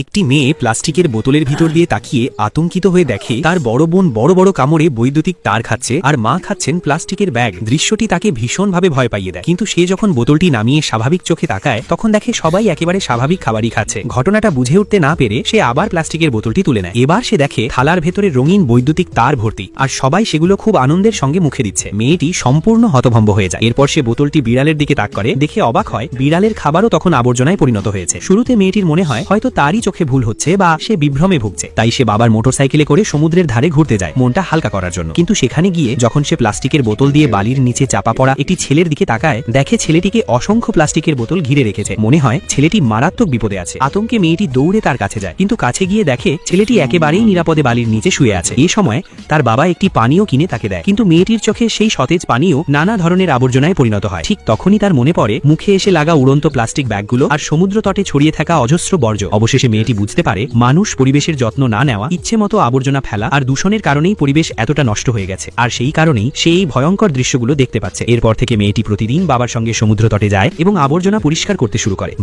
একটি মেয়ে প্লাস্টিকের বোতলের ভিতর দিয়ে তাকিয়ে আতঙ্কিত হয়ে দেখে তার বড় বোন বড় বড় কামড়ে বৈদ্যুতিক তার খাচ্ছে আর মা খাচ্ছেন প্লাস্টিকের ব্যাগ। দৃশ্যটি তাকে ভীষণভাবে ভয় পাইয়ে দেয়, কিন্তু সে যখন বোতলটি নামিয়ে স্বাভাবিক চোখে তাকায় তখন দেখে সবাই একেবারে স্বাভাবিক খাবারই খাচ্ছে। ঘটনাটা বুঝে উঠতে না পেরে সে আবার প্লাস্টিকের বোতলটি তুলে নেয়। এবার সে দেখে থালার ভেতরে রঙিন বৈদ্যুতিক তার ভর্তি আর সবাই সেগুলো খুব আনন্দের সঙ্গে মুখে দিচ্ছে। মেয়েটি সম্পূর্ণ হতভম্ব হয়ে যায়। এরপর সে বোতলটি বিড়ালের দিকে তাক করে, দেখে অবাক হয় বিড়ালের খাবারও তখন আবর্জনায় পরিণত হয়েছে। শুরুতে মেয়েটির মনে হয় হয়তো তারই চোখে ভুল হচ্ছে বা সে বিভ্রমে ভুগছে, তাই সে বাবার মোটরসাইকেলে করে সমুদ্রের ধারে ঘুরতে যায় মনটা হালকা করার জন্য। কিন্তু সেখানে গিয়ে যখন সে প্লাস্টিকের বোতল দিয়ে বালির নিচে চাপা পড়া একটি ছেলের দিকে তাকায়, দেখে ছেলেটিকে অসংখ্য প্লাস্টিকের বোতল ঘিরে রেখেছে। মনে হয় ছেলেটি মারাত্মক বিপদে আছে। আতঙ্কে মেয়েটি দৌড়ে তার কাছে যায়, কিন্তু কাছে গিয়ে দেখে ছেলেটি একেবারেই নিরাপদে বালির নিচে শুয়ে আছে। এই সময় তার বাবা একটি পানীয় কিনে তাকে দেয়, কিন্তু মেয়েটির চোখে সেই সতেজ পানীয় নানা ধরনের আবর্জনায় পরিণত হয়। ঠিক তখনই তার মনে পড়ে মুখে এসে লাগা উড়ন্ত প্লাস্টিক ব্যাগগুলো আর সমুদ্র তটে ছড়িয়ে থাকা অজস্র বর্জ্য। অবশেষে মেয়েটি বুঝতে পারে মানুষ পরিবেশের যত্ন না নেওয়া, ইচ্ছে মতো আবর্জনা ফেলা আর দূষণের কারণেই পরিবেশ এতটা নষ্ট হয়ে গেছে, আর সেই কারণেই সে এই ভয়ঙ্কর দৃশ্যগুলো দেখতে পাচ্ছে। এরপর থেকে মেয়েটি প্রতিদিন বাবার সঙ্গে সমুদ্র তটে যায় এবং আবর্জনা পরিষ্কার করতে শুরু করে।